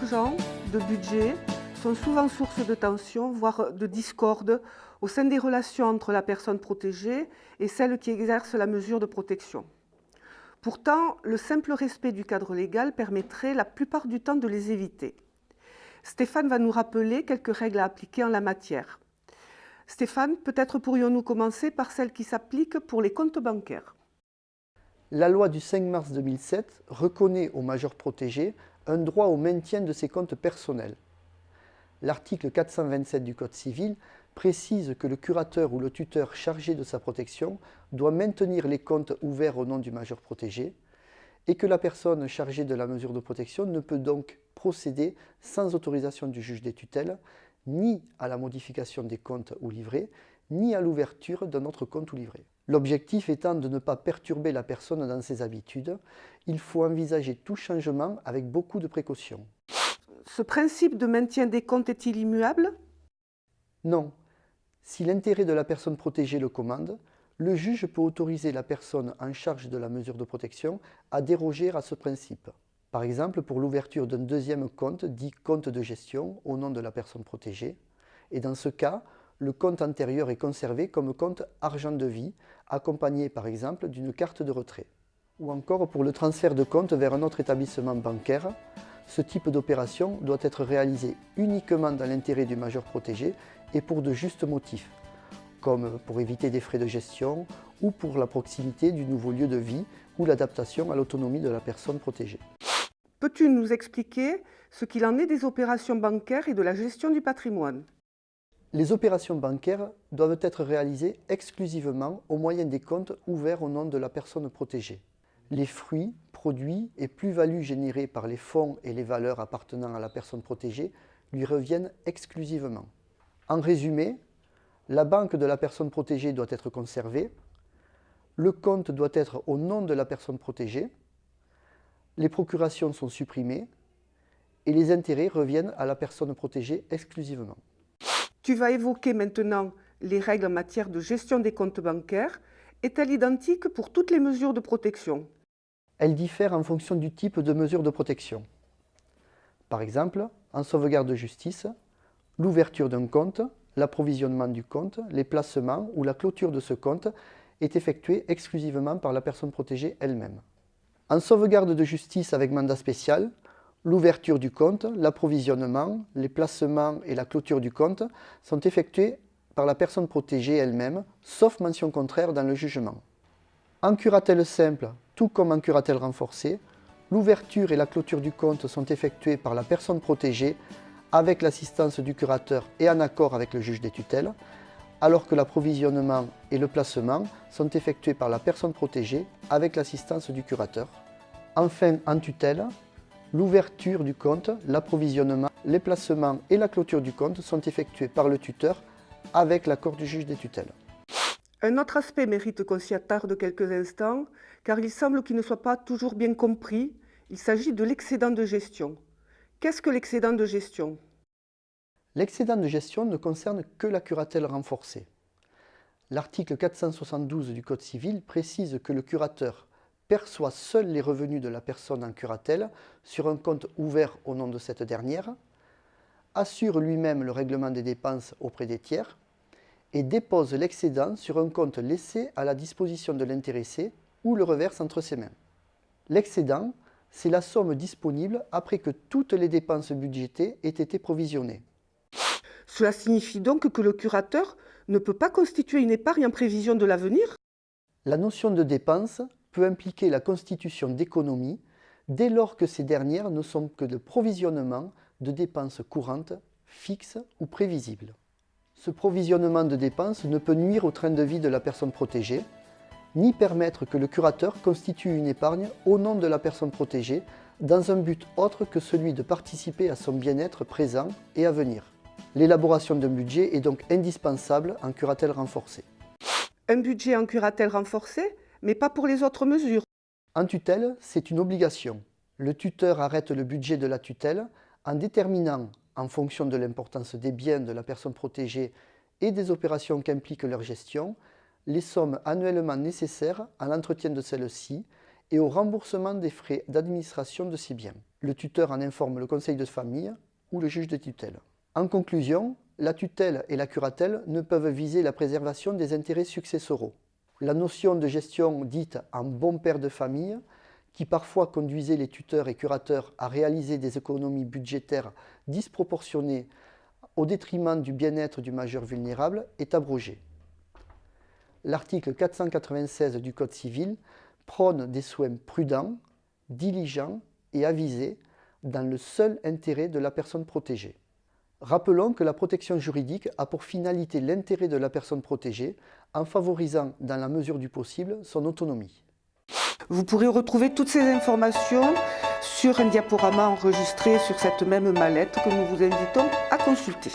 d'argent, de budget sont souvent source de tensions, voire de discorde au sein des relations entre la personne protégée et celle qui exerce la mesure de protection. Pourtant, le simple respect du cadre légal permettrait la plupart du temps de les éviter. Stéphane va nous rappeler quelques règles à appliquer en la matière. Stéphane, peut-être pourrions-nous commencer par celles qui s'appliquent pour les comptes bancaires. La loi du 5 mars 2007 reconnaît aux majeurs protégés un droit au maintien de ses comptes personnels. L'article 427 du Code civil précise que le curateur ou le tuteur chargé de sa protection doit maintenir les comptes ouverts au nom du majeur protégé et que la personne chargée de la mesure de protection ne peut donc procéder sans autorisation du juge des tutelles ni à la modification des comptes ou livrets, ni à l'ouverture d'un autre compte ou livret. L'objectif étant de ne pas perturber la personne dans ses habitudes, il faut envisager tout changement avec beaucoup de précautions. Ce principe de maintien des comptes est-il immuable? Non. Si l'intérêt de la personne protégée le commande, le juge peut autoriser la personne en charge de la mesure de protection à déroger à ce principe. Par exemple, pour l'ouverture d'un deuxième compte, dit compte de gestion, au nom de la personne protégée. Et dans ce cas, le compte antérieur est conservé comme compte argent de vie, accompagné par exemple d'une carte de retrait. Ou encore pour le transfert de compte vers un autre établissement bancaire, ce type d'opération doit être réalisé uniquement dans l'intérêt du majeur protégé et pour de justes motifs, comme pour éviter des frais de gestion ou pour la proximité du nouveau lieu de vie ou l'adaptation à l'autonomie de la personne protégée. Peux-tu nous expliquer ce qu'il en est des opérations bancaires et de la gestion du patrimoine? Les opérations bancaires doivent être réalisées exclusivement au moyen des comptes ouverts au nom de la personne protégée. Les fruits, produits et plus-values générés par les fonds et les valeurs appartenant à la personne protégée lui reviennent exclusivement. En résumé, la banque de la personne protégée doit être conservée, le compte doit être au nom de la personne protégée, les procurations sont supprimées et les intérêts reviennent à la personne protégée exclusivement. Tu vas évoquer maintenant les règles en matière de gestion des comptes bancaires. Est-elle identique pour toutes les mesures de protection? Elles diffèrent en fonction du type de mesure de protection. Par exemple, en sauvegarde de justice, l'ouverture d'un compte, l'approvisionnement du compte, les placements ou la clôture de ce compte est effectuée exclusivement par la personne protégée elle-même. En sauvegarde de justice avec mandat spécial, l'ouverture du compte, l'approvisionnement, les placements et la clôture du compte sont effectués par la personne protégée elle-même, sauf mention contraire dans le jugement. En curatelle simple, tout comme en curatelle renforcée, l'ouverture et la clôture du compte sont effectuées par la personne protégée avec l'assistance du curateur et en accord avec le juge des tutelles, alors que l'approvisionnement et le placement sont effectués par la personne protégée avec l'assistance du curateur. Enfin, en tutelle, l'ouverture du compte, l'approvisionnement, les placements et la clôture du compte sont effectués par le tuteur avec l'accord du juge des tutelles. Un autre aspect mérite qu'on s'y attarde quelques instants, car il semble qu'il ne soit pas toujours bien compris. Il s'agit de l'excédent de gestion. Qu'est-ce que l'excédent de gestion? L'excédent de gestion ne concerne que la curatelle renforcée. L'article 472 du Code civil précise que le curateur perçoit seul les revenus de la personne en curatelle sur un compte ouvert au nom de cette dernière, assure lui-même le règlement des dépenses auprès des tiers et dépose l'excédent sur un compte laissé à la disposition de l'intéressé ou le reverse entre ses mains. L'excédent, c'est la somme disponible après que toutes les dépenses budgétées aient été provisionnées. Cela signifie donc que le curateur ne peut pas constituer une épargne en prévision de l'avenir? La notion de dépense peut impliquer la constitution d'économies dès lors que ces dernières ne sont que le provisionnement de dépenses courantes, fixes ou prévisibles. Ce provisionnement de dépenses ne peut nuire au train de vie de la personne protégée, ni permettre que le curateur constitue une épargne au nom de la personne protégée dans un but autre que celui de participer à son bien-être présent et à venir. L'élaboration d'un budget est donc indispensable en curatelle renforcée. Un budget en curatelle renforcée, mais pas pour les autres mesures. En tutelle, c'est une obligation. Le tuteur arrête le budget de la tutelle en déterminant, en fonction de l'importance des biens de la personne protégée et des opérations qu'implique leur gestion, les sommes annuellement nécessaires à l'entretien de celle-ci et au remboursement des frais d'administration de ces biens. Le tuteur en informe le conseil de famille ou le juge de tutelle. En conclusion, la tutelle et la curatelle ne peuvent viser la préservation des intérêts successoraux. La notion de gestion dite en bon père de famille, qui parfois conduisait les tuteurs et curateurs à réaliser des économies budgétaires disproportionnées au détriment du bien-être du majeur vulnérable, est abrogée. L'article 496 du Code civil prône des soins prudents, diligents et avisés dans le seul intérêt de la personne protégée. Rappelons que la protection juridique a pour finalité l'intérêt de la personne protégée en favorisant, dans la mesure du possible, son autonomie. Vous pourrez retrouver toutes ces informations sur un diaporama enregistré sur cette même mallette que nous vous invitons à consulter.